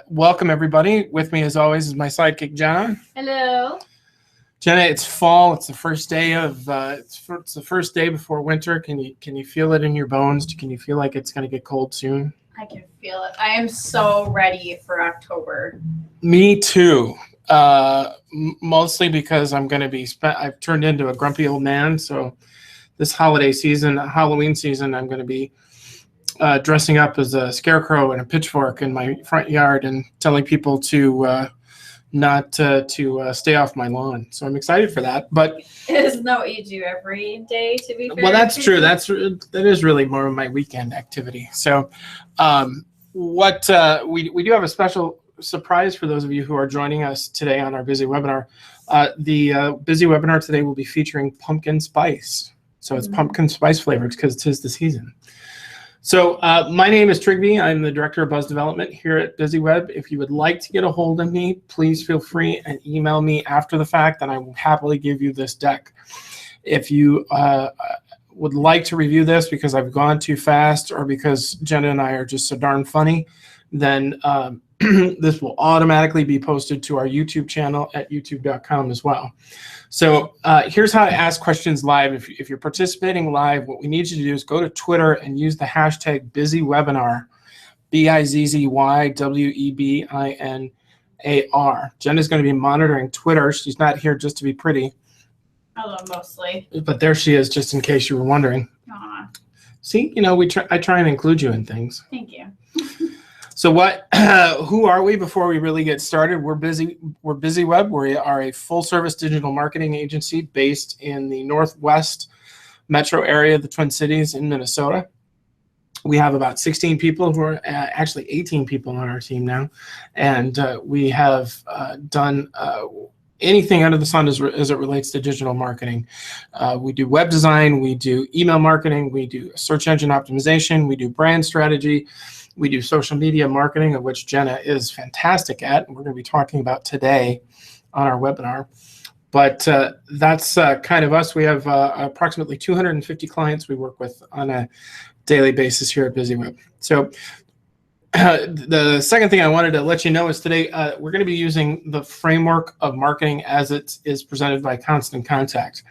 Welcome everybody. With me as always is my sidekick Jenna. Hello. Jenna, it's fall. It's the first day of it's the first day before winter. Can you feel it in your bones? Can you feel like it's going to get cold soon? I can feel it. I am so ready for October. Me too. Mostly because I'm going to be I've turned into a grumpy old man. So this holiday season, Halloween season, I'm going to be dressing up as a scarecrow and a pitchfork in my front yard and telling people to not stay off my lawn. So I'm excited for that. But Isn't that what you do every day, to be fair? Well, that's true. That is really more of my weekend activity. So we do have a special surprise for those of you who are joining us today on our BizzyWebinar. The BizzyWebinar today will be featuring pumpkin spice. So it's pumpkin spice flavored because it is the season. So my name is Trigby. I'm the Director of Buzz Development here at BizzyWeb. If you would like to get a hold of me, please feel free and email me after the fact, and I will happily give you this deck. If you would like to review this because I've gone too fast or because Jenna and I are just so darn funny, then this will automatically be posted to our YouTube channel at youtube.com as well. So here's how to ask questions live. If you're participating live, what we need you to do is go to Twitter and use the hashtag BizzyWebinar, BizzyWebinar. Jenna's going to be monitoring Twitter. She's not here just to be pretty. Hello, mostly. But there she is, just in case you were wondering. Aw. See, you know, I try and include you in things. Thank you. So who are we before we really get started? We're BizzyWeb. We are a full-service digital marketing agency based in the Northwest metro area of the Twin Cities in Minnesota. We have about 16 people who are actually 18 people on our team now. And we have done anything under the sun as it relates to digital marketing. We do web design, we do email marketing, we do search engine optimization, we do brand strategy, we do social media marketing, of which Jenna is fantastic at, and we're going to be talking about today on our webinar. But that's kind of us. We have approximately 250 clients we work with on a daily basis here at BizzyWeb. So the second thing I wanted to let you know is today we're going to be using the framework of marketing as it is presented by Constant Contact.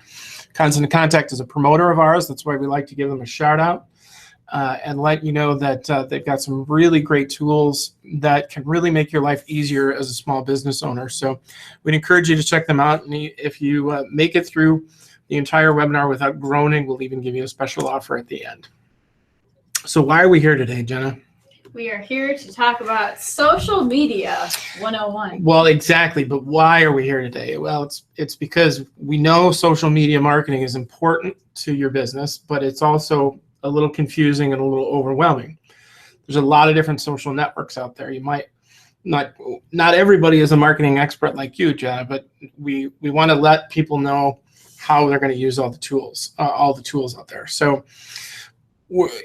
Constant Contact is a promoter of ours. That's why we like to give them a shout out and let you know that they've got some really great tools that can really make your life easier as a small business owner. So we'd encourage you to check them out. And if you make it through the entire webinar without groaning, we'll even give you a special offer at the end. So why are we here today, Jenna? We are here to talk about social media 101. Well, exactly. But why are we here today? Well, it's because we know social media marketing is important to your business, but it's also a little confusing and a little overwhelming. There's a lot of different social networks out there. You might not everybody is a marketing expert like you, Jenna, but we want to let people know how they're going to use all the tools out there. So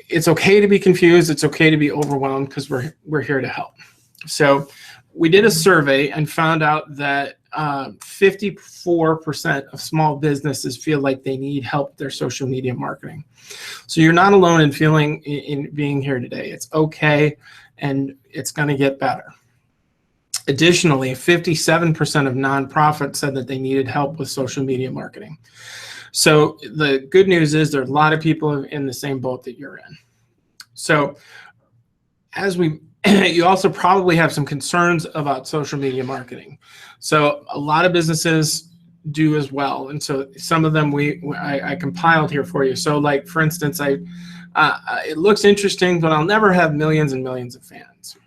it's okay to be confused. It's okay to be overwhelmed because we're here to help. So we did a survey and found out that 54% of small businesses feel like they need help with their social media marketing. So you're not alone in being here today. It's okay, and it's going to get better. Additionally, 57% of nonprofits said that they needed help with social media marketing. So the good news is there are a lot of people in the same boat that you're in. So you also probably have some concerns about social media marketing. So a lot of businesses do as well. And so some of them I compiled here for you. So like, for instance, it looks interesting, but I'll never have millions and millions of fans.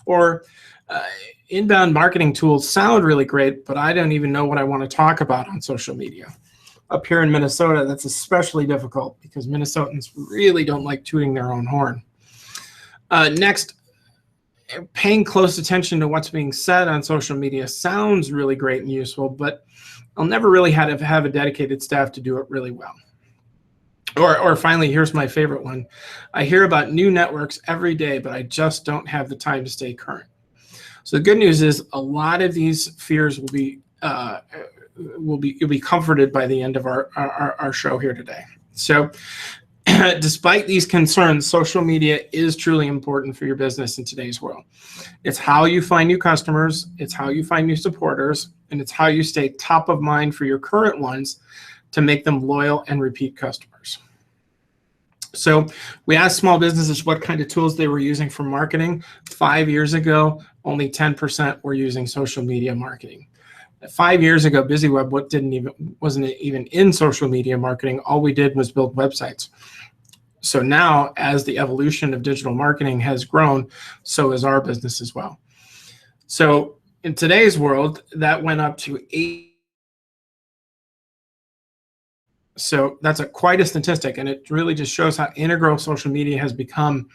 Or inbound marketing tools sound really great, but I don't even know what I want to talk about on social media. Up here in Minnesota, that's especially difficult because Minnesotans really don't like tooting their own horn. Next, paying close attention to what's being said on social media sounds really great and useful, but I'll never really have a dedicated staff to do it really well. Or finally, here's my favorite one. I hear about new networks every day, but I just don't have the time to stay current. So the good news is a lot of these fears you'll be comforted by the end of our show here today. So despite these concerns, social media is truly important for your business in today's world. It's how you find new customers, it's how you find new supporters, and it's how you stay top of mind for your current ones to make them loyal and repeat customers. So we asked small businesses what kind of tools they were using for marketing. 5 years ago, only 10% were using social media marketing. 5 years ago, BizzyWeb wasn't even in social media marketing. All we did was build websites. So now, as the evolution of digital marketing has grown, so is our business as well. So in today's world, that went up to 8. So that's quite a statistic, and it really just shows how integral social media has become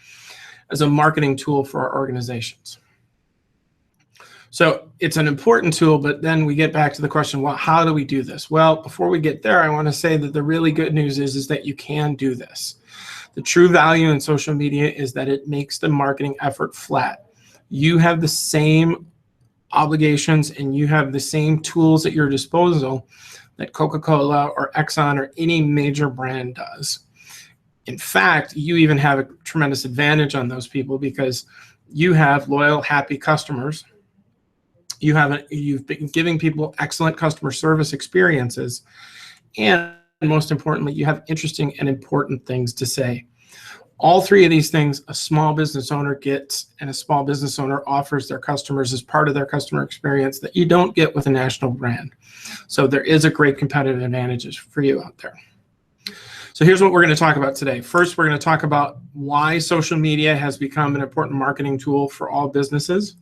as a marketing tool for our organizations. So it's an important tool, but then we get back to the question, well, how do we do this? Well, before we get there, I want to say that the really good news is that you can do this. The true value in social media is that it makes the marketing effort flat. You have the same obligations and you have the same tools at your disposal that Coca-Cola or Exxon or any major brand does. In fact, you even have a tremendous advantage on those people because you have loyal, happy customers. You've been giving people excellent customer service experiences, and most importantly, you have interesting and important things to say. All three of these things a small business owner gets, and a small business owner offers their customers as part of their customer experience that you don't get with a national brand. So there is a great competitive advantage for you out there. So here's what we're going to talk about today. First, we're going to talk about why social media has become an important marketing tool for all businesses.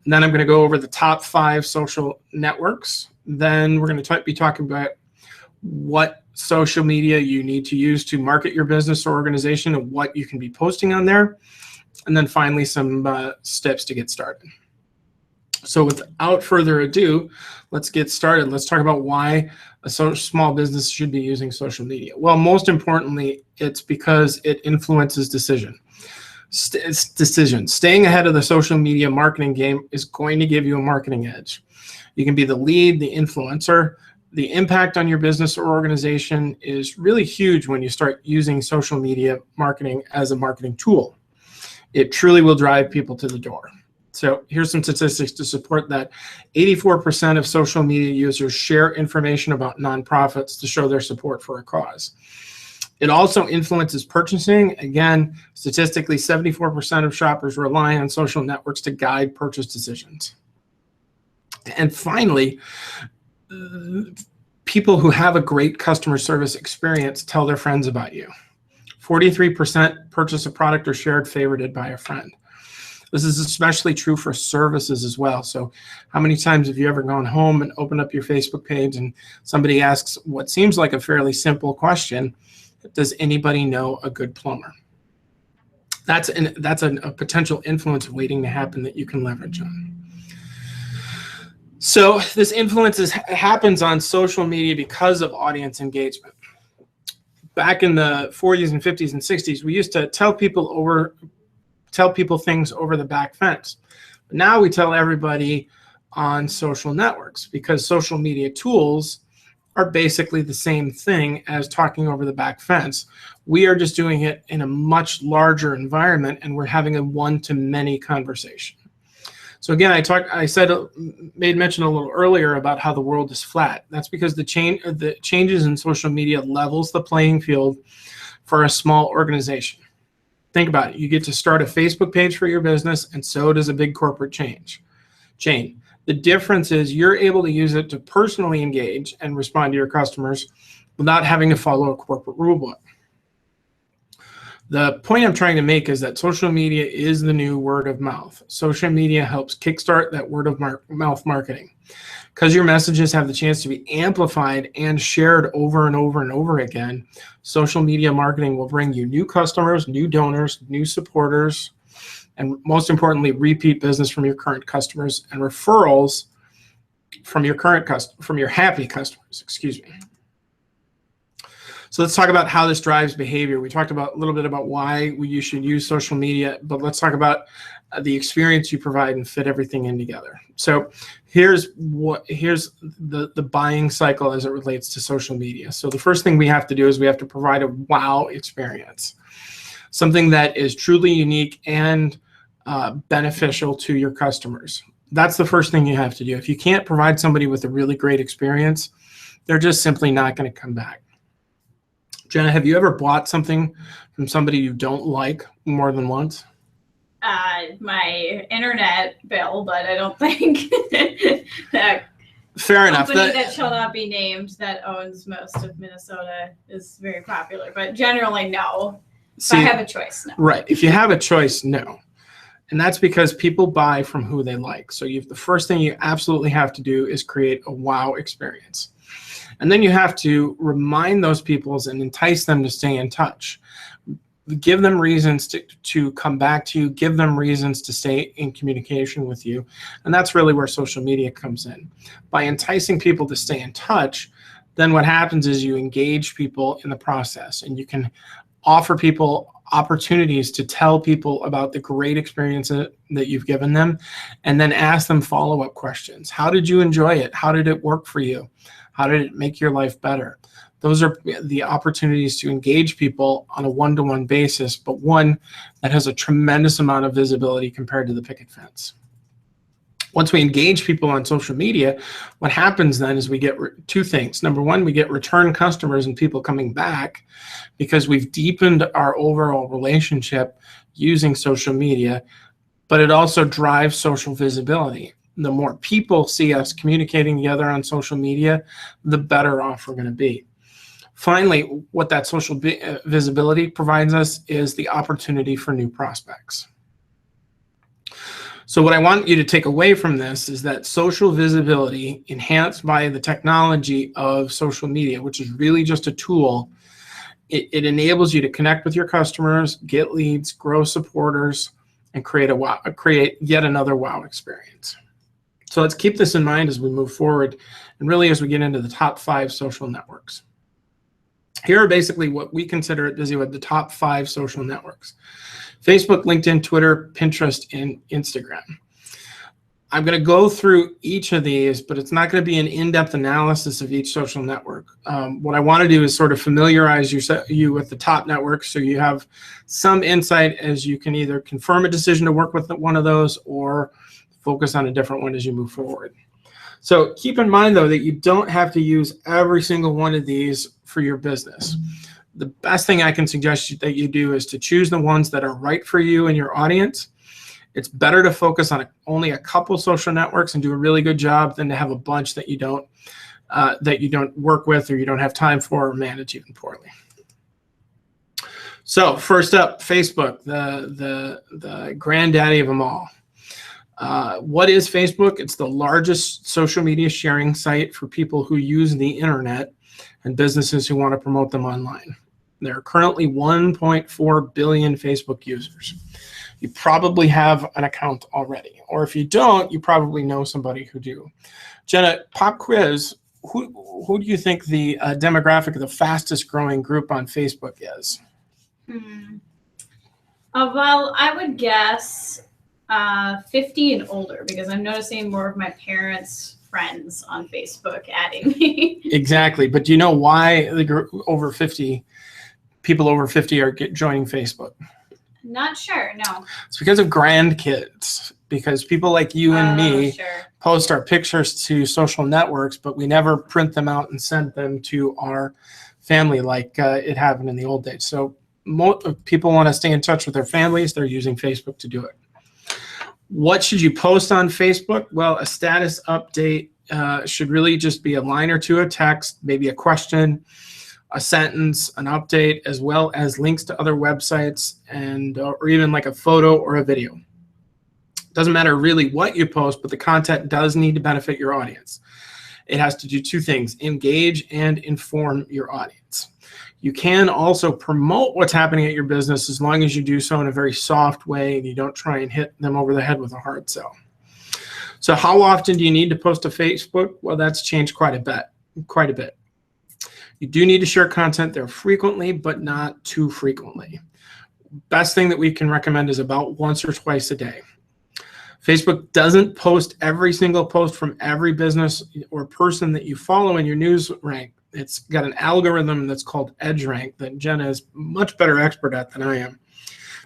And then I'm going to go over the top 5 social networks. Then we're going to be talking about what social media you need to use to market your business or organization and what you can be posting on there. And then finally, some steps to get started. So without further ado, let's get started. Let's talk about why a small business should be using social media. Well, most importantly, it's because it influences decisions. Staying ahead of the social media marketing game is going to give you a marketing edge. You can be the lead, the influencer. The impact on your business or organization is really huge when you start using social media marketing as a marketing tool. It truly will drive people to the door. So here's some statistics to support that. 84% of social media users share information about nonprofits to show their support for a cause. It also influences purchasing. Again, statistically, 74% of shoppers rely on social networks to guide purchase decisions. And finally, people who have a great customer service experience tell their friends about you. 43% purchase a product or shared favorited by a friend. This is especially true for services as well. So how many times have you ever gone home and opened up your Facebook page and somebody asks what seems like a fairly simple question, does anybody know a good plumber? That's a potential influence waiting to happen that you can leverage on. So this influence happens on social media because of audience engagement. Back in the 40s and 50s and 60s, we used to tell people things over the back fence. But now we tell everybody on social networks because social media tools are basically the same thing as talking over the back fence. We are just doing it in a much larger environment, and we're having a one-to-many conversation. So again, made mention a little earlier about how the world is flat. That's because the changes in social media levels the playing field for a small organization. Think about it. You get to start a Facebook page for your business, and so does a big corporate chain. The difference is you're able to use it to personally engage and respond to your customers without having to follow a corporate rulebook. The point I'm trying to make is that social media is the new word of mouth. Social media helps kickstart that word of mouth marketing. Because your messages have the chance to be amplified and shared over and over and over again, social media marketing will bring you new customers, new donors, new supporters, and most importantly, repeat business from your current customers and referrals from your happy customers, excuse me. So let's talk about how this drives behavior. We talked about a little bit about why you should use social media, but let's talk about the experience you provide and fit everything in together. So here's the buying cycle as it relates to social media. So the first thing we have to do is we have to provide a wow experience, something that is truly unique and beneficial to your customers. That's the first thing you have to do. If you can't provide somebody with a really great experience, they're just simply not going to come back. Jenna, have you ever bought something from somebody you don't like more than once? My internet bill, but I don't think that fair enough. Company that shall not be named that owns most of Minnesota is very popular, but generally no. If I have a choice, no. Right. If you have a choice, no. And that's because people buy from who they like. So the first thing you absolutely have to do is create a wow experience. And then you have to remind those people and entice them to stay in touch. Give them reasons to come back to you. Give them reasons to stay in communication with you. And that's really where social media comes in. By enticing people to stay in touch, then what happens is you engage people in the process, and you can offer people opportunities to tell people about the great experience that you've given them, and then ask them follow-up questions. How did you enjoy it? How did it work for you? How did it make your life better? Those are the opportunities to engage people on a one-to-one basis, but one that has a tremendous amount of visibility compared to the picket fence. Once we engage people on social media, what happens then is we get two things. Number one, we get return customers and people coming back because we've deepened our overall relationship using social media, but it also drives social visibility. The more people see us communicating together on social media, the better off we're going to be. Finally, what that social visibility provides us is the opportunity for new prospects. So what I want you to take away from this is that social visibility enhanced by the technology of social media, which is really just a tool, it enables you to connect with your customers, get leads, grow supporters, and create yet another wow experience. So let's keep this in mind as we move forward, and really as we get into the top 5 social networks. Here are basically what we consider at BizzyWeb the top 5 social networks: Facebook, LinkedIn, Twitter, Pinterest, and Instagram. I'm going to go through each of these, but it's not going to be an in-depth analysis of each social network. What I want to do is sort of familiarize you with the top networks so you have some insight as you can either confirm a decision to work with one of those or focus on a different one as you move forward. So keep in mind, though, that you don't have to use every single one of these for your business. The best thing I can suggest that you do is to choose the ones that are right for you and your audience. It's better to focus on only a couple social networks and do a really good job than to have a bunch that you don't work with or you don't have time for or manage even poorly. So first up, Facebook, the granddaddy of them all. What is Facebook? It's the largest social media sharing site for people who use the internet and businesses who want to promote them online. There are currently 1.4 billion Facebook users. You probably have an account already, or if you don't, you probably know somebody who do. Jenna, pop quiz, who do you think the demographic of the fastest growing group on Facebook is? Well, I would guess 50 and older, because I'm noticing more of my parents' friends on Facebook adding me. Exactly, but do you know why the group people over 50 are joining Facebook? Not sure, no. It's because of grandkids, because people like you and me post our pictures to social networks, but we never print them out and send them to our family like it happened in the old days. So people want to stay in touch with their families. They're using Facebook to do it. What should you post on Facebook? Well, a status update should really just be a line or two of text, maybe a question, a sentence, an update, as well as links to other websites and or even like a photo or a video. Doesn't matter really what you post, but the content does need to benefit your audience. It has to do two things: engage and inform your audience. You can also promote what's happening at your business as long as you do so in a very soft way and you don't try and hit them over the head with a hard sell. So how often do you need to post to Facebook? Well, that's changed quite a bit. You do need to share content there frequently, but not too frequently. Best thing that we can recommend is about once or twice a day. Facebook doesn't post every single post from every business or person that you follow in your news rank. It's got an algorithm that's called EdgeRank that Jenna is much better expert at than I am.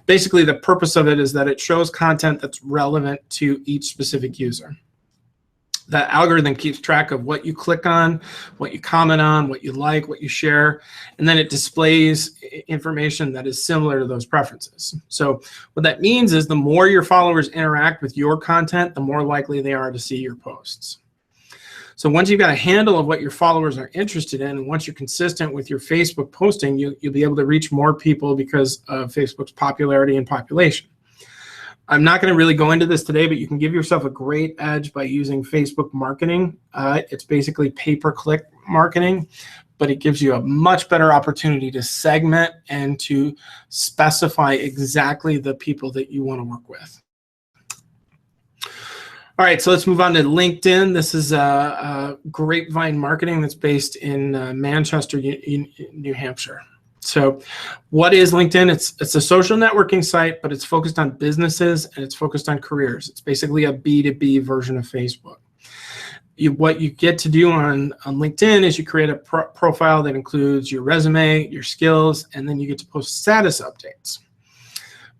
Basically, the purpose of it is that it shows content that's relevant to each specific user. That algorithm keeps track of what you click on, what you comment on, what you like, what you share, and then it displays information that is similar to those preferences. So what that means is the more your followers interact with your content, the more likely they are to see your posts. So once you've got a handle of what your followers are interested in, and once you're consistent with your Facebook posting, you'll be able to reach more people because of Facebook's popularity and population. I'm not going to really go into this today, but you can give yourself a great edge by using Facebook marketing. It's basically pay-per-click marketing, but it gives you a much better opportunity to segment and to specify exactly the people that you want to work with. All right, so let's move on to LinkedIn. This is Grapevine Marketing that's based in Manchester, New Hampshire. So what is LinkedIn? It's a social networking site, but it's focused on businesses and it's focused on careers. It's basically a B2B version of Facebook. What you get to do on LinkedIn is you create a profile that includes your resume, your skills, and then you get to post status updates.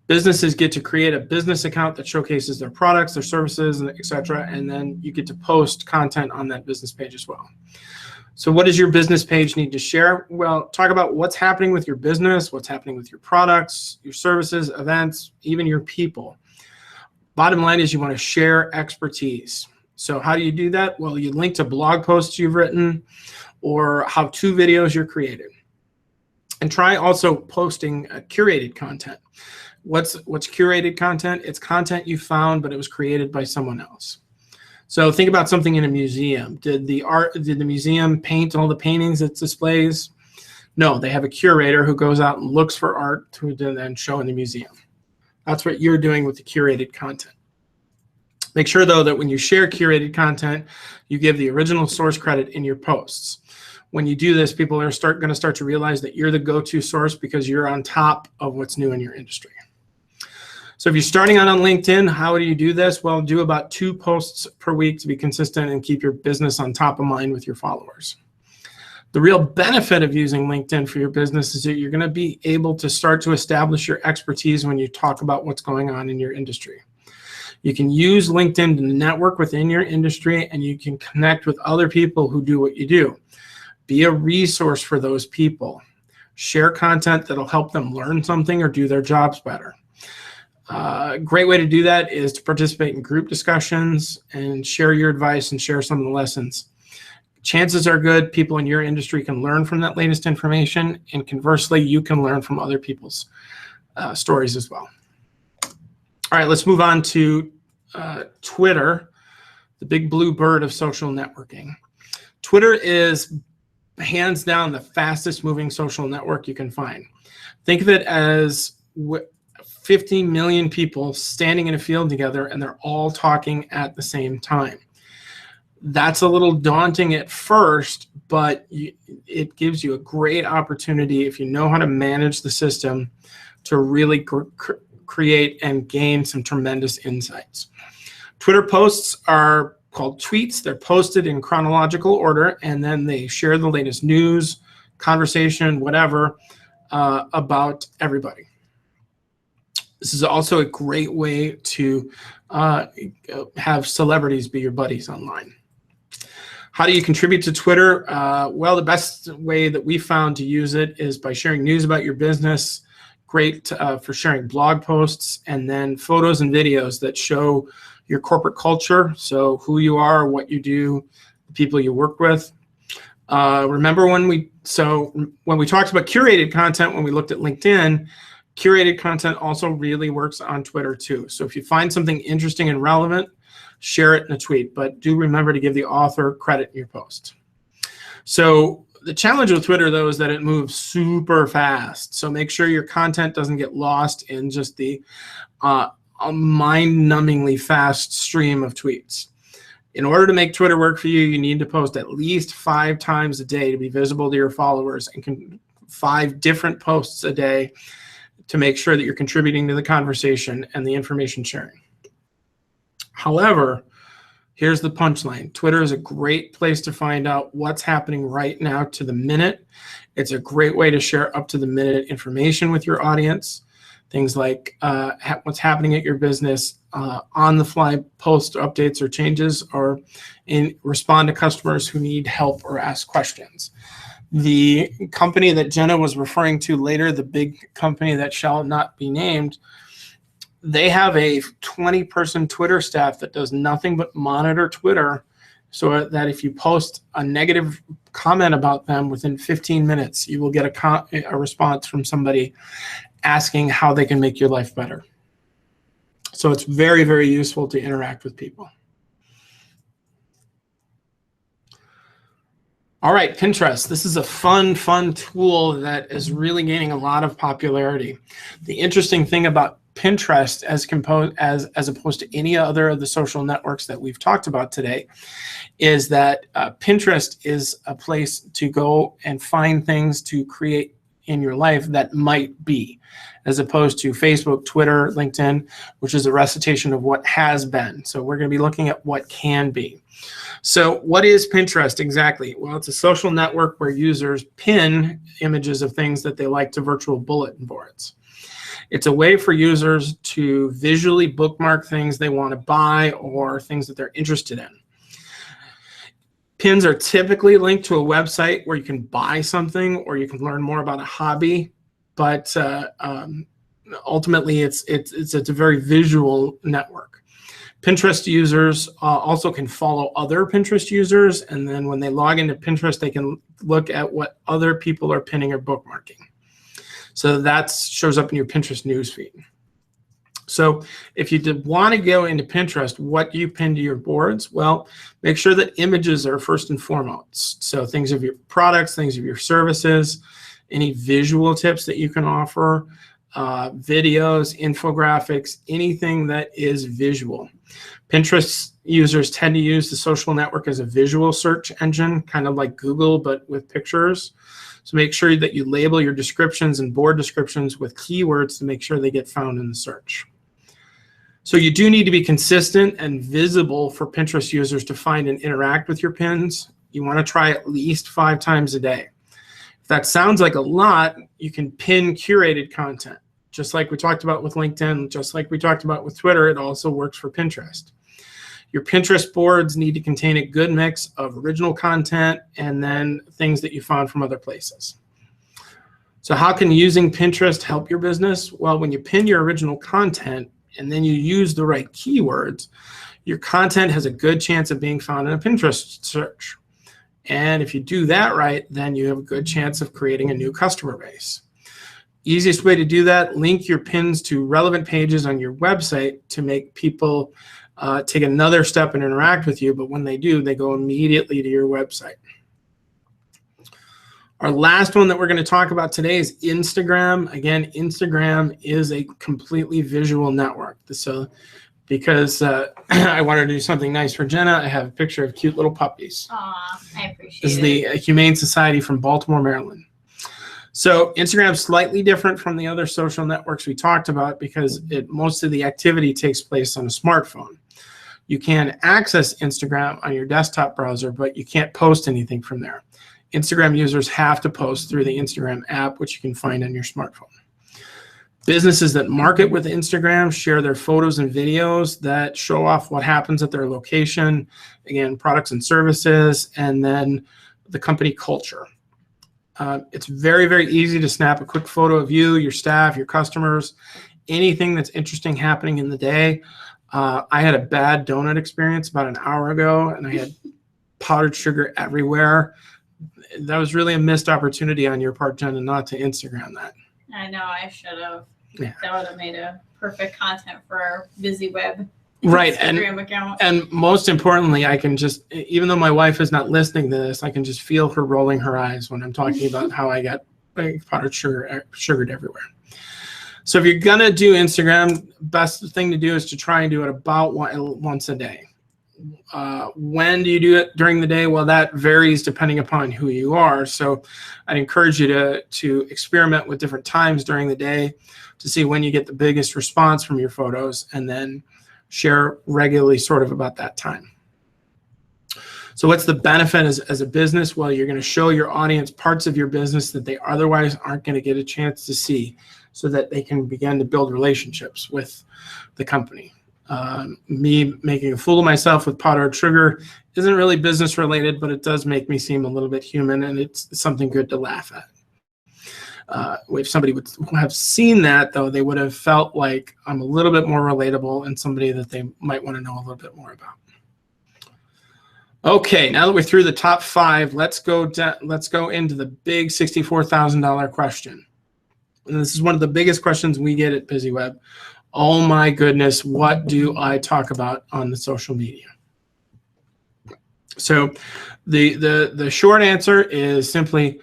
Businesses get to create a business account that showcases their products, their services, etc., and then you get to post content on that business page as well. So what does your business page need to share? Well, talk about what's happening with your business, what's happening with your products, your services, events, even your people. Bottom line is you want to share expertise. So how do you do that? Well, you link to blog posts you've written or how-to videos you're created. And try also posting curated content. What's curated content? It's content you found, but it was created by someone else. So think about something in a museum. Did the museum paint all the paintings it displays? No, they have a curator who goes out and looks for art to then show in the museum. That's what you're doing with the curated content. Make sure, though, that when you share curated content, you give the original source credit in your posts. When you do this, people are going to start to realize that you're the go-to source because you're on top of what's new in your industry. So if you're starting out on LinkedIn, how do you do this? Well, do about 2 posts per week to be consistent and keep your business on top of mind with your followers. The real benefit of using LinkedIn for your business is that you're going to be able to start to establish your expertise when you talk about what's going on in your industry. You can use LinkedIn to network within your industry, and you can connect with other people who do what you do. Be a resource for those people. Share content that'll help them learn something or do their jobs better. A great way to do that is to participate in group discussions and share your advice and share some of the lessons. Chances are good people in your industry can learn from that latest information, and conversely, you can learn from other people's stories as well. All right, let's move on to Twitter, the big blue bird of social networking. Twitter is hands down the fastest moving social network you can find. Think of it as 50 million people standing in a field together, and they're all talking at the same time. That's a little daunting at first, but it gives you a great opportunity, if you know how to manage the system, to really create and gain some tremendous insights. Twitter posts are called tweets. They're posted in chronological order, and then they share the latest news, conversation, whatever, about everybody. This is also a great way to have celebrities be your buddies online. How do you contribute to Twitter? Well, the best way that we found to use it is by sharing news about your business. Great for sharing blog posts, and then photos and videos that show your corporate culture, so who you are, what you do, the people you work with. Remember when we talked about curated content when we looked at LinkedIn, curated content also really works on Twitter too. So if you find something interesting and relevant, share it in a tweet, but do remember to give the author credit in your post. So the challenge with Twitter, though, is that it moves super fast. So make sure your content doesn't get lost in just the mind-numbingly fast stream of tweets. In order to make Twitter work for you, you need to post at least 5 times a day to be visible to your followers, and 5 different posts a day to make sure that you're contributing to the conversation and the information sharing. However, here's the punchline. Twitter is a great place to find out what's happening right now to the minute. It's a great way to share up to the minute information with your audience. Things like what's happening at your business, on the fly post updates or changes, or respond to customers who need help or ask questions. The company that Jenna was referring to later, the big company that shall not be named, they have a 20-person Twitter staff that does nothing but monitor Twitter, so that if you post a negative comment about them, within 15 minutes, you will get a response from somebody asking how they can make your life better. So it's very, very useful to interact with people. All right, Pinterest. This is a fun tool that is really gaining a lot of popularity. The interesting thing about Pinterest, as opposed to any other of the social networks that we've talked about today, is that Pinterest is a place to go and find things to create in your life that might be, as opposed to Facebook, Twitter, LinkedIn, which is a recitation of what has been. So we're going to be looking at what can be. So what is Pinterest exactly? Well, it's a social network where users pin images of things that they like to virtual bulletin boards. It's a way for users to visually bookmark things they want to buy or things that they're interested in. Pins are typically linked to a website where you can buy something or you can learn more about a hobby, but ultimately it's a very visual network. Pinterest users also can follow other Pinterest users, and then when they log into Pinterest, they can look at what other people are pinning or bookmarking. So that shows up in your Pinterest newsfeed. So if you did want to go into Pinterest, what do you pin to your boards? Well, make sure that images are first and foremost. So things of your products, things of your services, any visual tips that you can offer, videos, infographics, anything that is visual. Pinterest users tend to use the social network as a visual search engine, kind of like Google, but with pictures. So make sure that you label your descriptions and board descriptions with keywords to make sure they get found in the search. So you do need to be consistent and visible for Pinterest users to find and interact with your pins. You want to try at least 5 times a day. If that sounds like a lot, you can pin curated content. Just like we talked about with LinkedIn, just like we talked about with Twitter, it also works for Pinterest. Your Pinterest boards need to contain a good mix of original content and then things that you found from other places. So how can using Pinterest help your business? Well, when you pin your original content and then you use the right keywords, your content has a good chance of being found in a Pinterest search. And if you do that right, then you have a good chance of creating a new customer base. Easiest way to do that, link your pins to relevant pages on your website to make people take another step and interact with you, but when they do, they go immediately to your website. Our last one that we're going to talk about today is Instagram. Again, Instagram is a completely visual network. So because I wanted to do something nice for Jenna, I have a picture of cute little puppies. Aw, I appreciate it. This is the Humane Society from Baltimore, Maryland. So Instagram is slightly different from the other social networks we talked about because most of the activity takes place on a smartphone. You can access Instagram on your desktop browser, but you can't post anything from there. Instagram users have to post through the Instagram app, which you can find on your smartphone. Businesses that market with Instagram share their photos and videos that show off what happens at their location, again, products and services, and then the company culture. It's very, very easy to snap a quick photo of you, your staff, your customers, anything that's interesting happening in the day. I had a bad donut experience about an hour ago, and I had powdered sugar everywhere. That was really a missed opportunity on your part, Jenna, not to Instagram that. I know, I should have. Yeah. That would have made a perfect content for our BizzyWeb right. Instagram account. And most importantly, I can just, even though my wife is not listening to this, I can just feel her rolling her eyes when I'm talking about how I got powdered sugared everywhere. So if you're going to do Instagram, best thing to do is to try and do it about once a day. When do you do it during the day? Well, that varies depending upon who you are. So I'd encourage you to experiment with different times during the day to see when you get the biggest response from your photos, and then share regularly sort of about that time. So what's the benefit as a business? Well, you're going to show your audience parts of your business that they otherwise aren't going to get a chance to see, so that they can begin to build relationships with the company. Me making a fool of myself with powdered sugar isn't really business related, but it does make me seem a little bit human, and it's something good to laugh at. If somebody would have seen that, though, they would have felt like I'm a little bit more relatable and somebody that they might want to know a little bit more about. Okay, now that we're through the top 5, let's go into the big $64,000 question. And this is one of the biggest questions we get at BizzyWeb. Oh my goodness, what do I talk about on the social media? So the short answer is simply,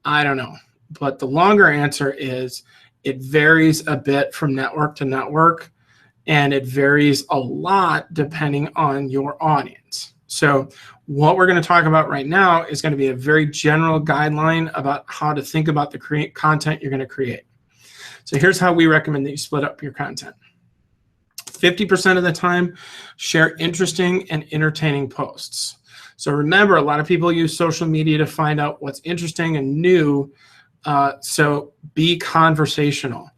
I don't know. But the longer answer is, it varies a bit from network to network, and it varies a lot depending on your audience. So what we're going to talk about right now is going to be a very general guideline about how to think about the content you're going to create. So here's how we recommend that you split up your content. 50% of the time, share interesting and entertaining posts. So remember, a lot of people use social media to find out what's interesting and new. So be conversational.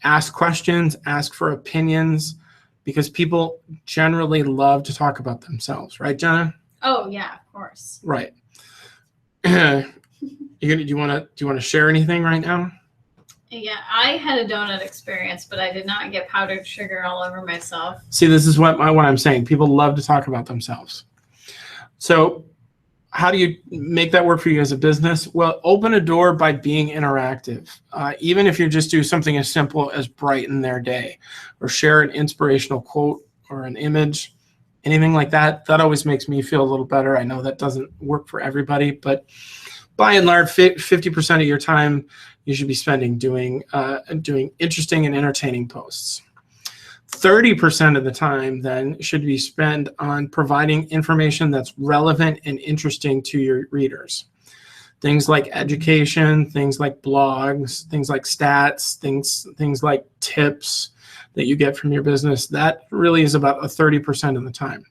Ask questions, ask for opinions, because people generally love to talk about themselves. Right, Jenna? Oh, yeah, of course. Right. Do you want to share anything right now? Yeah, I had a donut experience, but I did not get powdered sugar all over myself. See, this is what I'm saying. People love to talk about themselves. So how do you make that work for you as a business? Well, open a door by being interactive. Even if you just do something as simple as brighten their day, or share an inspirational quote or an image, anything like that, that always makes me feel a little better. I know that doesn't work for everybody, but by and large, 50% of your time you should be spending doing interesting and entertaining posts. 30% of the time then should be spent on providing information that's relevant and interesting to your readers. Things like education, things like blogs, things like stats, things like tips that you get from your business. That really is about 30% of the time.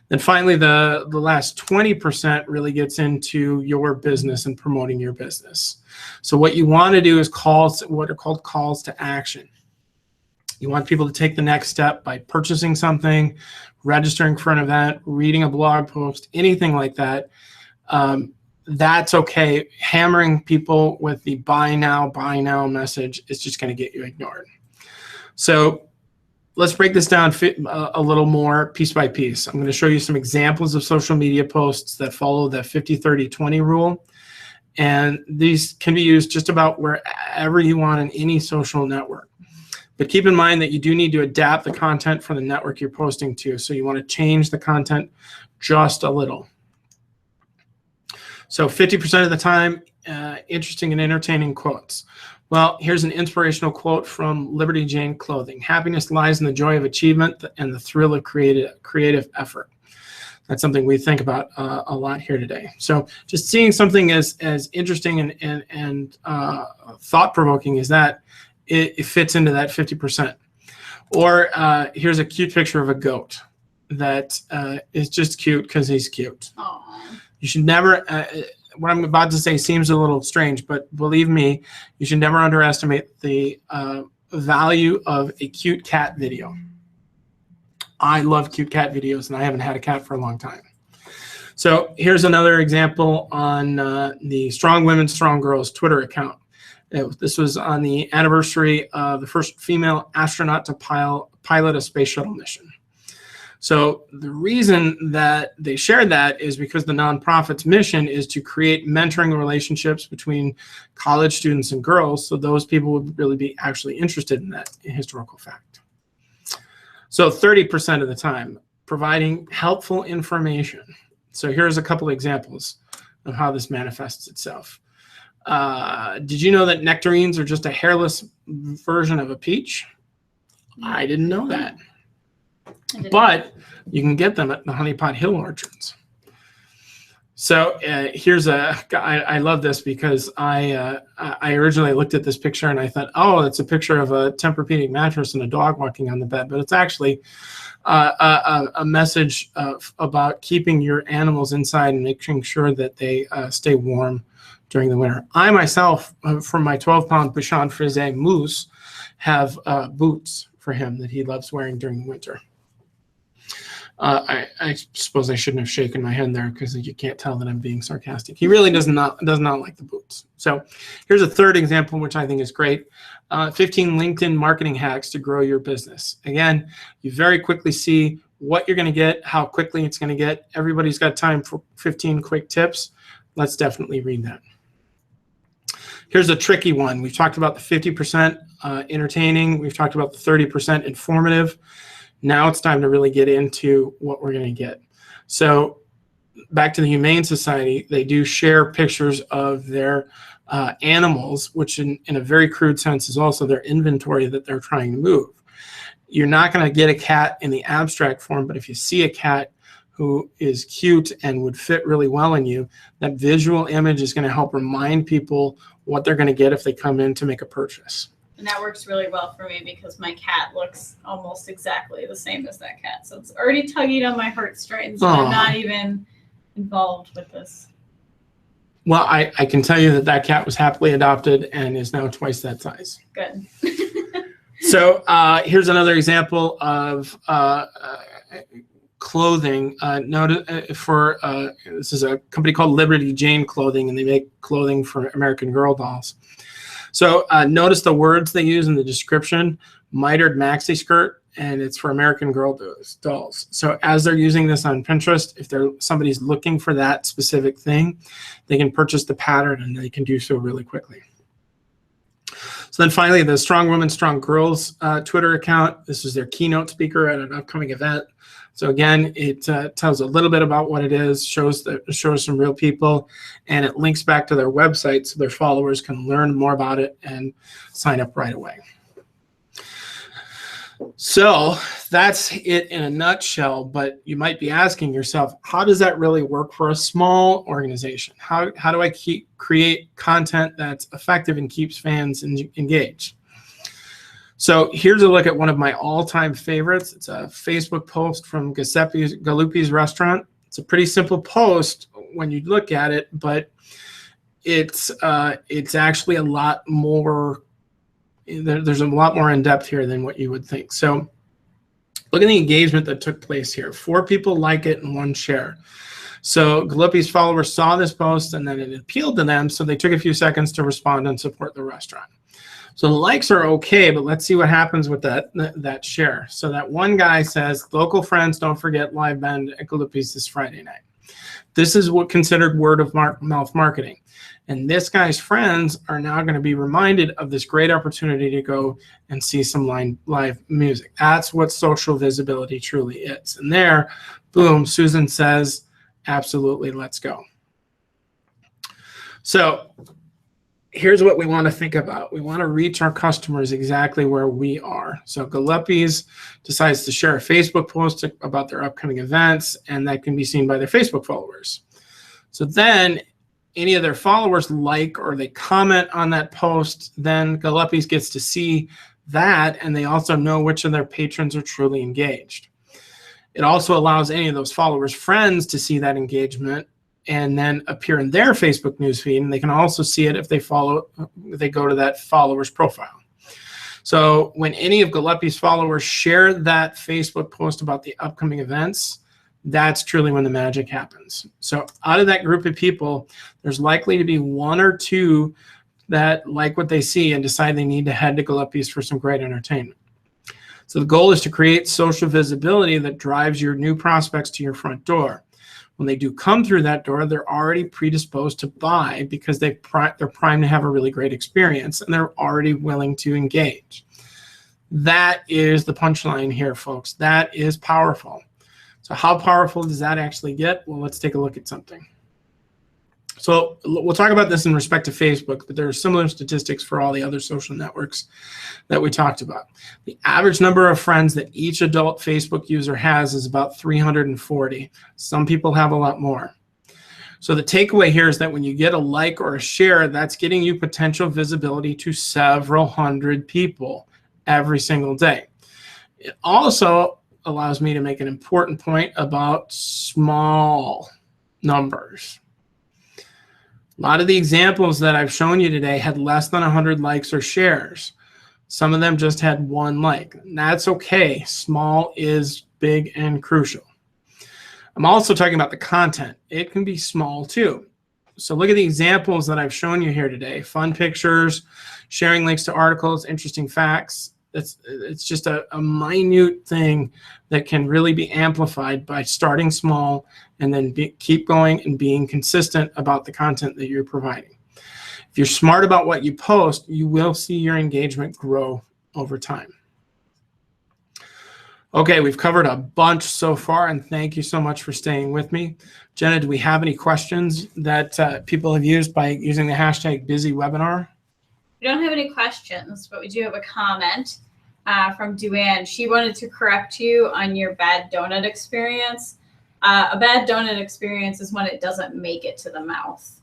Then finally, the last 20% really gets into your business and promoting your business. So what you want to do is what are called calls to action. You want people to take the next step by purchasing something, registering for an event, reading a blog post, anything like that. That's okay. Hammering people with the buy now message is just going to get you ignored. So let's break this down a little more piece by piece. I'm going to show you some examples of social media posts that follow the 50-30-20 rule. And these can be used just about wherever you want in any social network. But keep in mind that you do need to adapt the content for the network you're posting to. So you want to change the content just a little. So 50% of the time, interesting and entertaining quotes. Well, here's an inspirational quote from Liberty Jane Clothing. Happiness lies in the joy of achievement and the thrill of creative effort. That's something we think about a lot here today. So just seeing something as interesting and thought-provoking as that, it fits into that 50%. Or here's a cute picture of a goat that is just cute because he's cute. Aww. You should never, what I'm about to say seems a little strange, but believe me, you should never underestimate the value of a cute cat video. I love cute cat videos, and I haven't had a cat for a long time. So here's another example on the Strong Women, Strong Girls Twitter account. This was on the anniversary of the first female astronaut to pilot a space shuttle mission. So the reason that they shared that is because the nonprofit's mission is to create mentoring relationships between college students and girls, so those people would really be actually interested in that historical fact. So 30% of the time, providing helpful information. So here's a couple examples of how this manifests itself. Did you know that nectarines are just a hairless version of a peach? I didn't know that. but you can get them at the Honey Pot Hill orchards. So here's I love this because I originally looked at this picture and I thought, oh, it's a picture of a Tempur-Pedic mattress and a dog walking on the bed, but it's actually a message about keeping your animals inside and making sure that they stay warm during the winter. I myself, from my 12-pound Bichon Frise Moose, have boots for him that he loves wearing during the winter. I suppose I shouldn't have shaken my head there because you can't tell that I'm being sarcastic. He really does not like the boots. So here's a third example, which I think is great. 15 LinkedIn marketing hacks to grow your business. Again, you very quickly see what you're going to get, how quickly it's going to get. Everybody's got time for 15 quick tips. Let's definitely read that. Here's a tricky one. We've talked about the 50% entertaining. We've talked about the 30% informative. Now it's time to really get into what we're going to get. So back to the Humane Society, they do share pictures of their animals, which in a very crude sense is also their inventory that they're trying to move. You're not going to get a cat in the abstract form, but if you see a cat who is cute and would fit really well in you, that visual image is going to help remind people what they're going to get if they come in to make a purchase. And that works really well for me because my cat looks almost exactly the same as that cat. So it's already tugging on my heartstrings. And I'm not even involved with this. Well, I can tell you that cat was happily adopted and is now twice that size. Good. So here's another example of clothing. This is a company called Liberty Jane Clothing, and they make clothing for American Girl dolls. So notice the words they use in the description: mitered maxi skirt, and it's for American Girl dolls. So as they're using this on Pinterest, if somebody's looking for that specific thing, they can purchase the pattern and they can do so really quickly. So then finally, the Strong Women, Strong Girls Twitter account. This is their keynote speaker at an upcoming event. So again, it tells a little bit about what it is, shows some real people, and it links back to their website so their followers can learn more about it and sign up right away. So that's it in a nutshell, but you might be asking yourself, how does that really work for a small organization? How do I create content that's effective and keeps fans engaged? So here's a look at one of my all-time favorites. It's a Facebook post from Galuppi's restaurant. It's a pretty simple post when you look at it, but it's actually a lot more. There's a lot more in depth here than what you would think. So look at the engagement that took place here. 4 people like it and 1 share. So Galuppi's followers saw this post and then it appealed to them, so they took a few seconds to respond and support the restaurant. So the likes are okay, but let's see what happens with that share. So that one guy says, local friends, don't forget live band at Galuppi's this Friday night. This is what considered word of mouth marketing. And this guy's friends are now going to be reminded of this great opportunity to go and see some live music. That's what social visibility truly is. And there, boom, Susan says, absolutely, let's go. So here's what we want to think about. We want to reach our customers exactly where we are. So Galuppi's decides to share a Facebook post about their upcoming events, and that can be seen by their Facebook followers. So then any of their followers like or they comment on that post, then Galuppi's gets to see that, and they also know which of their patrons are truly engaged. It also allows any of those followers' friends to see that engagement and then appear in their Facebook newsfeed, and they can also see it if they go to that follower's profile. So when any of Galuppi's followers share that Facebook post about the upcoming events, that's truly when the magic happens. So out of that group of people, there's likely to be 1 or 2 that like what they see and decide they need to head to Galuppi's for some great entertainment. So the goal is to create social visibility that drives your new prospects to your front door. When they do come through that door, they're already predisposed to buy because they're primed to have a really great experience, and they're already willing to engage. That is the punchline here, folks. That is powerful. So how powerful does that actually get? Well, let's take a look at something. So we'll talk about this in respect to Facebook, but there are similar statistics for all the other social networks that we talked about. The average number of friends that each adult Facebook user has is about 340. Some people have a lot more. So the takeaway here is that when you get a like or a share, that's getting you potential visibility to several hundred people every single day. It also allows me to make an important point about small numbers. A lot of the examples that I've shown you today had less than 100 likes or shares. Some of them just had 1 like. And that's okay. Small is big and crucial. I'm also talking about the content. It can be small too. So look at the examples that I've shown you here today. Fun pictures, sharing links to articles, interesting facts. It's just a minute thing that can really be amplified by starting small and then keep going and being consistent about the content that you're providing. If you're smart about what you post, you will see your engagement grow over time. Okay, we've covered a bunch so far, and thank you so much for staying with me. Jenna, do we have any questions that people have used by using the hashtag BizzyWebinar? We don't have any questions, but we do have a comment from Duane. She wanted to correct you on your bad donut experience. A bad donut experience is when it doesn't make it to the mouth.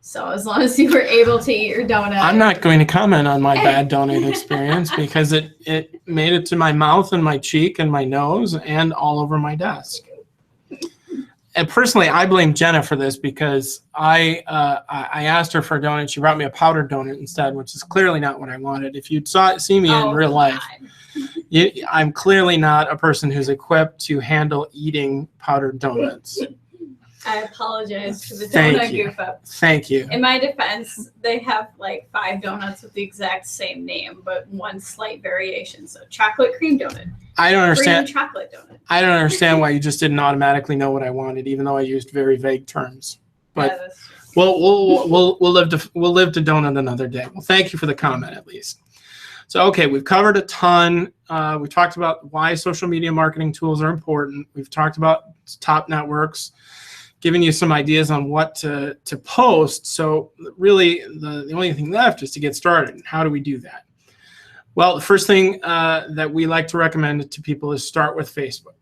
So as long as you were able to eat your donut. I'm not going to comment on my bad donut experience because it made it to my mouth and my cheek and my nose and all over my desk. And personally, I blame Jenna for this because I asked her for a donut. She brought me a powdered donut instead, which is clearly not what I wanted. If you'd see me in real life, I'm clearly not a person who's equipped to handle eating powdered donuts. I apologize for the donut goof up. Thank you. In my defense, they have like 5 donuts with the exact same name, but 1 slight variation. So chocolate cream donut. I don't understand. Cream chocolate donut. I don't understand why you just didn't automatically know what I wanted, even though I used very vague terms. But Yeah, we'll live to donut another day. Well, thank you for the comment at least. So okay, we've covered a ton. We talked about why social media marketing tools are important. We've talked about top networks, giving you some ideas on what to post. So really the only thing left is to get started. How do we do that? Well, the first thing that we like to recommend to people is start with Facebook.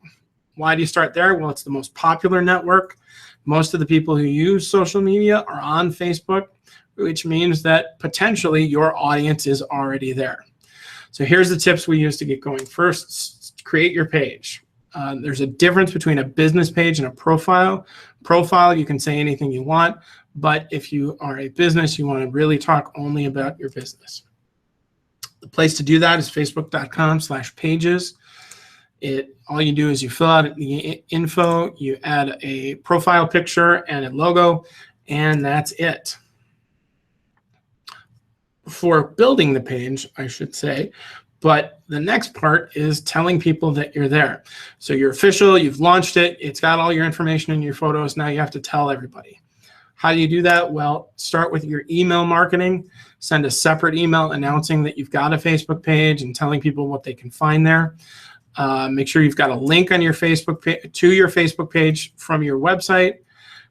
Why do you start there? Well, it's the most popular network. Most of the people who use social media are on Facebook, which means that potentially your audience is already there. So here's the tips we use to get going. First, create your page. There's a difference between a business page and a profile. Profile, you can say anything you want, but if you are a business, you want to really talk only about your business. The place to do that is facebook.com/pages. All you do is you fill out the info, you add a profile picture and a logo, and that's it. For building the page, I should say, but the next part is telling people that you're there. So you're official, you've launched it, it's got all your information in your photos, now you have to tell everybody. How do you do that? Well, start with your email marketing. Send a separate email announcing that you've got a Facebook page and telling people what they can find there. Make sure you've got a link on your Facebook to your Facebook page from your website.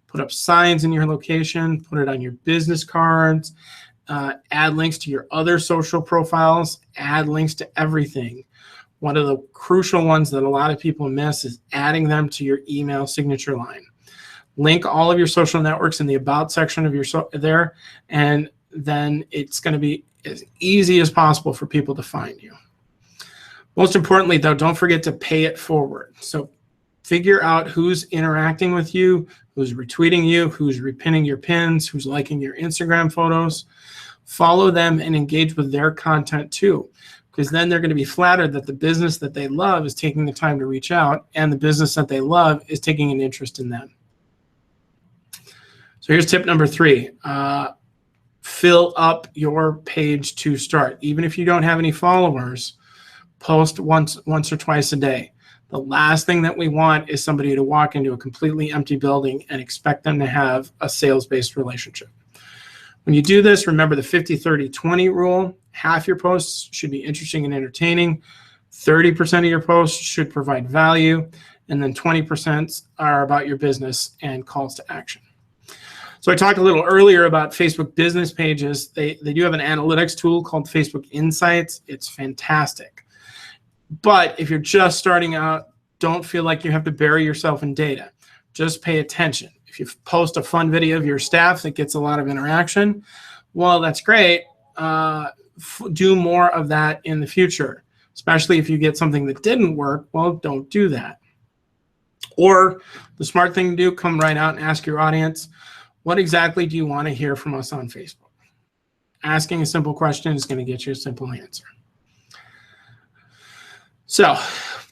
Put up signs in your location, put it on your business cards, add links to your other social profiles, add links to everything. One of the crucial ones that a lot of people miss is adding them to your email signature line. Link all of your social networks in the about section of your there, and then it's going to be as easy as possible for people to find you. Most importantly, though, don't forget to pay it forward. So figure out who's interacting with you, who's retweeting you, who's repinning your pins, who's liking your Instagram photos. Follow them and engage with their content too, because then they're going to be flattered that the business that they love is taking the time to reach out, and the business that they love is taking an interest in them. So here's tip number 3. Fill up your page to start. Even if you don't have any followers, post once or twice a day. The last thing that we want is somebody to walk into a completely empty building and expect them to have a sales-based relationship. When you do this, remember the 50-30-20 rule. Half your posts should be interesting and entertaining. 30% of your posts should provide value. And then 20% are about your business and calls to action. So I talked a little earlier about Facebook business pages. They do have an analytics tool called Facebook Insights. It's fantastic. But if you're just starting out, don't feel like you have to bury yourself in data. Just pay attention. If you post a fun video of your staff that gets a lot of interaction, well, that's great. Do more of that in the future, especially if you get something that didn't work. Well, don't do that. Or the smart thing to do, come right out and ask your audience, what exactly do you want to hear from us on Facebook? Asking a simple question is going to get you a simple answer. So,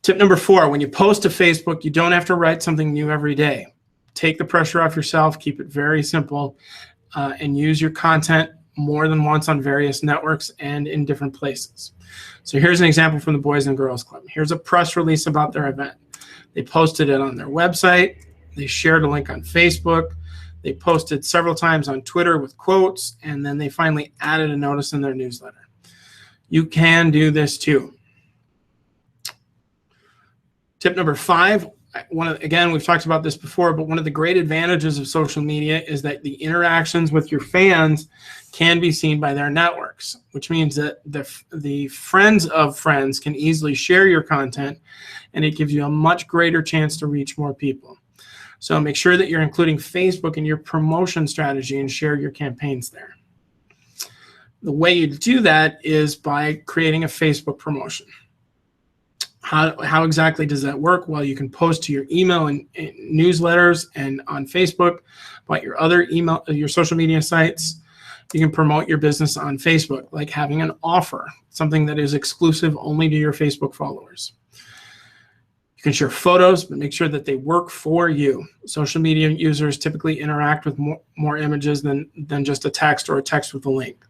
tip number 4, when you post to Facebook, you don't have to write something new every day. Take the pressure off yourself, keep it very simple, and use your content more than once on various networks and in different places. So here's an example from the Boys and Girls Club. Here's a press release about their event. They posted it on their website. They shared a link on Facebook. They posted several times on Twitter with quotes, and then they finally added a notice in their newsletter. You can do this too. Tip number 5, again, we've talked about this before, but one of the great advantages of social media is that the interactions with your fans can be seen by their networks, which means that the friends of friends can easily share your content, and it gives you a much greater chance to reach more people. So make sure that you're including Facebook in your promotion strategy and share your campaigns there. The way you do that is by creating a Facebook promotion. How exactly does that work? Well, you can post to your email and newsletters and on Facebook about your other your social media sites. You can promote your business on Facebook, like having an offer, something that is exclusive only to your Facebook followers. You can share photos, but make sure that they work for you. Social media users typically interact with more images than just a text or a text with a link.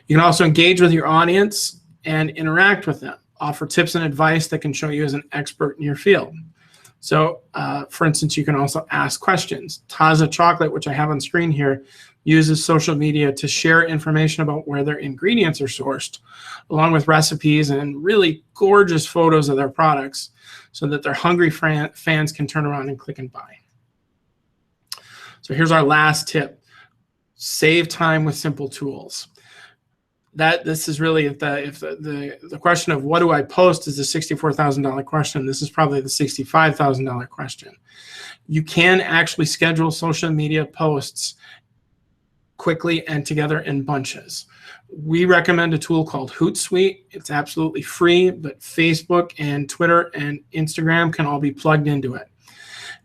You can also engage with your audience and interact with them. Offer tips and advice that can show you as an expert in your field. So, for instance, you can also ask questions. Taza Chocolate, which I have on screen here, uses social media to share information about where their ingredients are sourced, along with recipes and really gorgeous photos of their products so that their hungry fans can turn around and click and buy. So here's our last tip. Save time with simple tools. This is really, if the question of what do I post is the $64,000 question, this is probably the $65,000 question. You can actually schedule social media posts quickly and together in bunches. We recommend a tool called Hootsuite. It's absolutely free, but Facebook and Twitter and Instagram can all be plugged into it.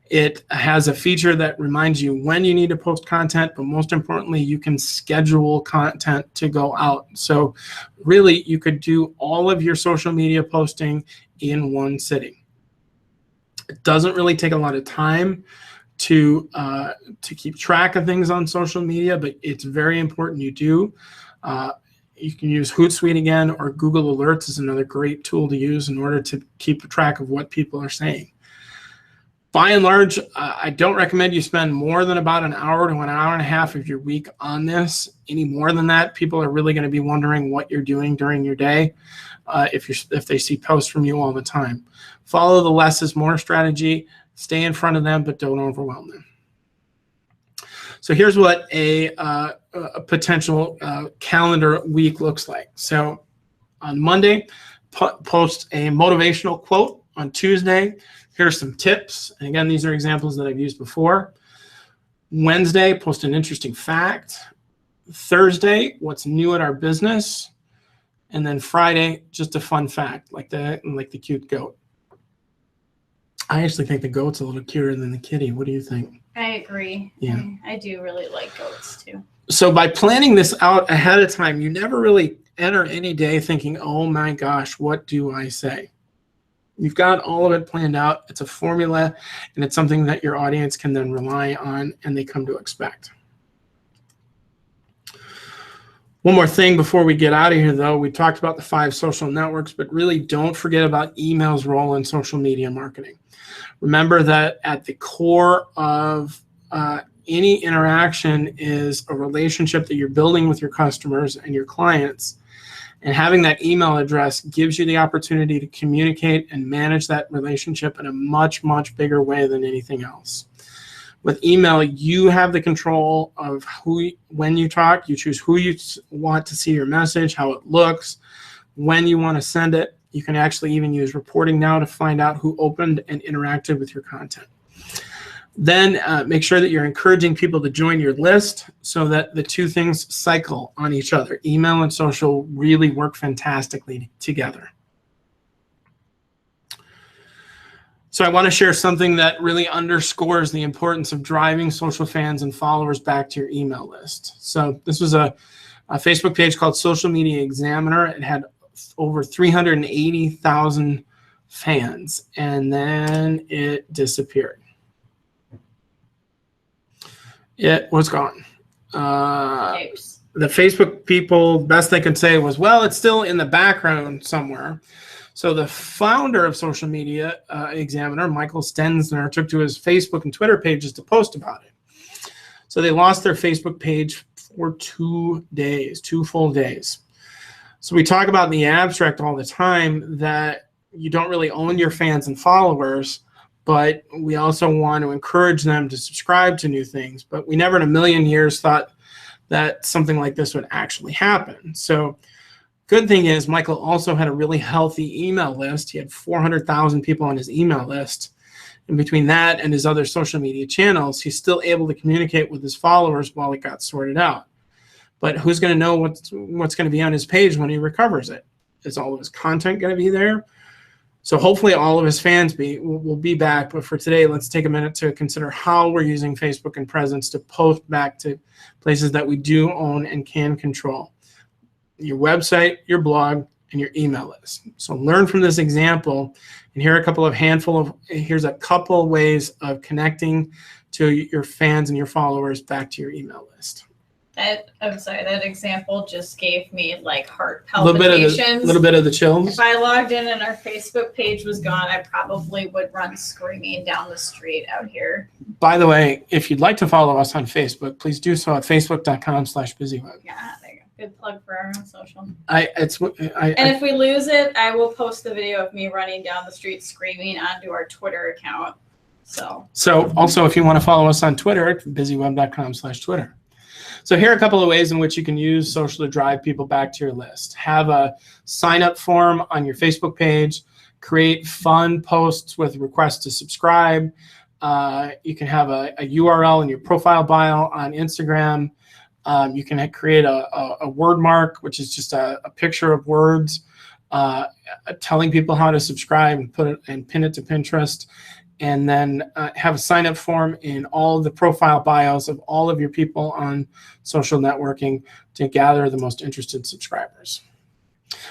It has a feature that reminds you when you need to post content, but most importantly, you can schedule content to go out. So really, you could do all of your social media posting in one sitting. It doesn't really take a lot of time to keep track of things on social media, but it's very important you do. You can use Hootsuite again, or Google Alerts is another great tool to use in order to keep track of what people are saying. By and large, I don't recommend you spend more than about an hour to an hour and a half of your week on this. Any more than that, people are really going to be wondering what you're doing during your day if they see posts from you all the time. Follow the less is more strategy. Stay in front of them, but don't overwhelm them. So here's what a potential calendar week looks like. So on Monday, post a motivational quote. On Tuesday, here's some tips. And again, these are examples that I've used before. Wednesday, post an interesting fact. Thursday, what's new at our business. And then Friday, just a fun fact, like the cute goat. I actually think the goat's a little cuter than the kitty. What do you think? I agree. Yeah. I do really like goats too. So by planning this out ahead of time, you never really enter any day thinking, oh my gosh, what do I say? You've got all of it planned out. It's a formula, and it's something that your audience can then rely on and they come to expect. One more thing before we get out of here, though. We talked about the 5 social networks, but really don't forget about email's role in social media marketing. Remember that at the core of any interaction is a relationship that you're building with your customers and your clients. And having that email address gives you the opportunity to communicate and manage that relationship in a much, much bigger way than anything else. With email, you have the control of when you talk. You choose who you want to see your message, how it looks, when you want to send it. You can actually even use reporting now to find out who opened and interacted with your content. Then make sure that you're encouraging people to join your list so that the two things cycle on each other. Email and social really work fantastically together. So I want to share something that really underscores the importance of driving social fans and followers back to your email list. So this was a Facebook page called Social Media Examiner. It had over 380,000 fans, and then it disappeared. It was gone. The Facebook people, best they could say was, well, it's still in the background somewhere. So the founder of Social Media Examiner, Michael Stensner, took to his Facebook and Twitter pages to post about it. So they lost their Facebook page for 2 days, 2 full days. So we talk about in the abstract all the time that you don't really own your fans and followers, but we also want to encourage them to subscribe to new things. But we never in a million years thought that something like this would actually happen. So good thing is Michael also had a really healthy email list. He had 400,000 people on his email list. And between that and his other social media channels, he's still able to communicate with his followers while it got sorted out. But who's going to know what's going to be on his page when he recovers it? Is all of his content going to be there? So hopefully all of his fans will be back. But for today, let's take a minute to consider how we're using Facebook and Presence to post back to places that we do own and can control. Your website, your blog, and your email list. So learn from this example, and here's a couple ways of connecting to your fans and your followers back to your email list. I'm sorry, that example just gave me like heart palpitations. A little bit of the chills. If I logged in and our Facebook page was gone, I probably would run screaming down the street out here. By the way, if you'd like to follow us on Facebook, please do so at facebook.com/BizzyWeb. Yeah, there you go. Good plug for our own social. And if we lose it, I will post the video of me running down the street screaming onto our Twitter account. So also, if you want to follow us on Twitter, BizzyWeb.com/Twitter. So here are a couple of ways in which you can use social to drive people back to your list. Have a sign-up form on your Facebook page. Create fun posts with requests to subscribe. You can have a URL in your profile bio on Instagram. You can create a word mark, which is just a picture of words, telling people how to subscribe and pin it to Pinterest. And then have a sign-up form in all of the profile bios of all of your people on social networking to gather the most interested subscribers.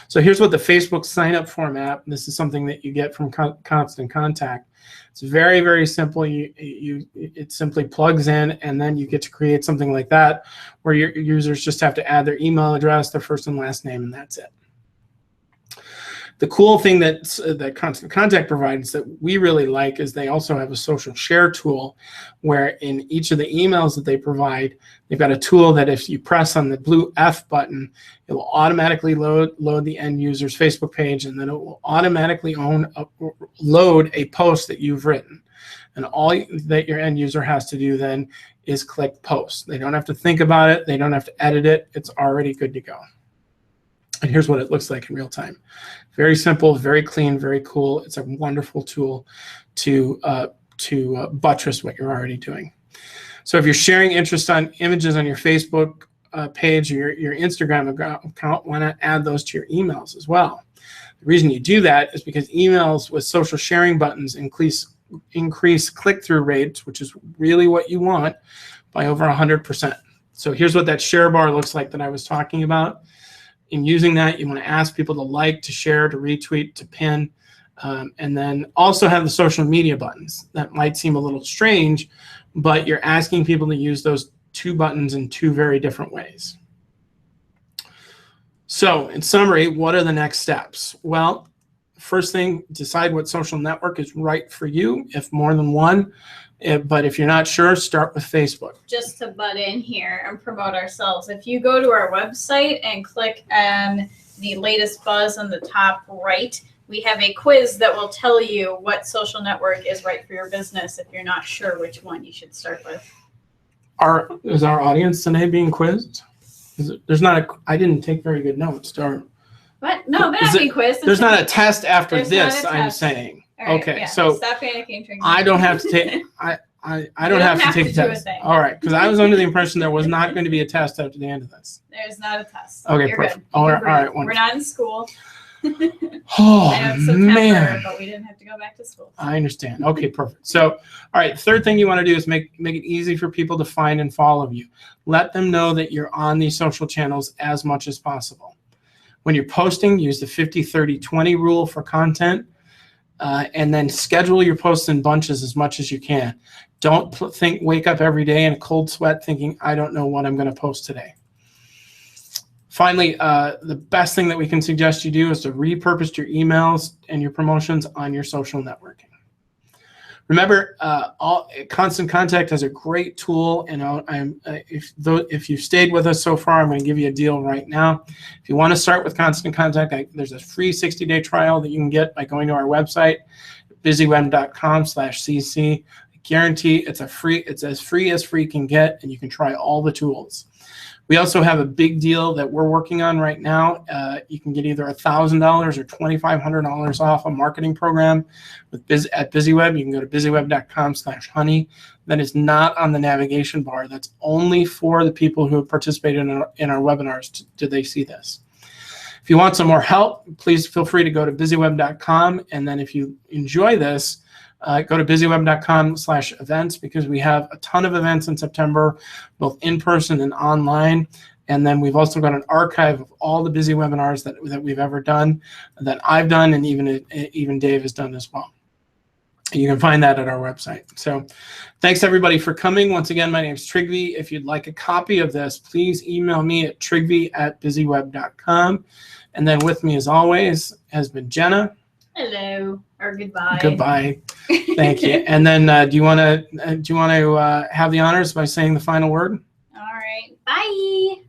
So here's what the Facebook sign-up form app, this is something that you get from Constant Contact. It's very, very simple. It simply plugs in, and then you get to create something like that where your users just have to add their email address, their first and last name, and that's it. The cool thing that Constant Contact provides that we really like is they also have a social share tool where in each of the emails that they provide, they've got a tool that if you press on the blue F button, it will automatically load the end user's Facebook page, and then it will automatically load a post that you've written. And all that your end user has to do then is click post. They don't have to think about it. They don't have to edit it. It's already good to go. And here's what it looks like in real time. Very simple, very clean, very cool. It's a wonderful tool to buttress what you're already doing. So if you're sharing interest on images on your Facebook page or your Instagram account, why not add those to your emails as well? The reason you do that is because emails with social sharing buttons increase click-through rates, which is really what you want, by over 100%. So here's what that share bar looks like that I was talking about. In using that, you want to ask people to like, to share, to retweet, to pin, and then also have the social media buttons. That might seem a little strange, but you're asking people to use those two buttons in two very different ways. So in summary, what are the next steps? Well, first thing, decide what social network is right for you, if more than one. But if you're not sure, start with Facebook. Just to butt in here and promote ourselves, if you go to our website and click on the latest buzz on the top right, we have a quiz that will tell you what social network is right for your business if you're not sure which one you should start with. Is our audience today being quizzed? I didn't take very good notes. What? No, they're not being quizzed. There's not a test after There's this, not a I'm test. saying. All right, Okay, yeah, so stop panicking. I don't have to take, I don't have to take a do a test. thing. All right, because I was under the impression there was not going to be a test after the end of this. There's not a test. Okay, You're perfect. good. All You right, can all right, breathe. We're wonderful. not in school. Oh, I know it's September, man. but we didn't have to go back to school. I understand. Okay, perfect. So, all right, third thing you want to do is make it easy for people to find and follow you. Let them know that you're on these social channels as much as possible. When you're posting, use the 50-30-20 rule for content, and then schedule your posts in bunches as much as you can. Don't wake up every day in a cold sweat thinking, I don't know what I'm going to post today. Finally, the best thing that we can suggest you do is to repurpose your emails and your promotions on your social networking. Remember, Constant Contact has a great tool, and if you've stayed with us so far, I'm going to give you a deal right now. If you want to start with Constant Contact, there's a free 60-day trial that you can get by going to our website, BizzyWeb.com/cc. I guarantee it's as free can get, and you can try all the tools. We also have a big deal that we're working on right now. You can get either $1,000 or $2,500 off a marketing program at BizzyWeb. You can go to BizzyWeb.com/honey. That is not on the navigation bar. That's only for the people who have participated in our webinars. Did they see this? If you want some more help, please feel free to go to BizzyWeb.com. And then if you enjoy this, go to BizzyWeb.com/events, because we have a ton of events in September, both in person and online. And then we've also got an archive of all the Bizzy webinars that we've ever done, that I've done, and even Dave has done as well. You can find that at our website. So thanks everybody for coming. Once again, my name is Trygve. If you'd like a copy of this, please email me at trygve@BizzyWeb.com. And then with me as always has been Jenna. Hello, or goodbye. Goodbye. Thank you. And then do you want to have the honors by saying the final word? All right. Bye.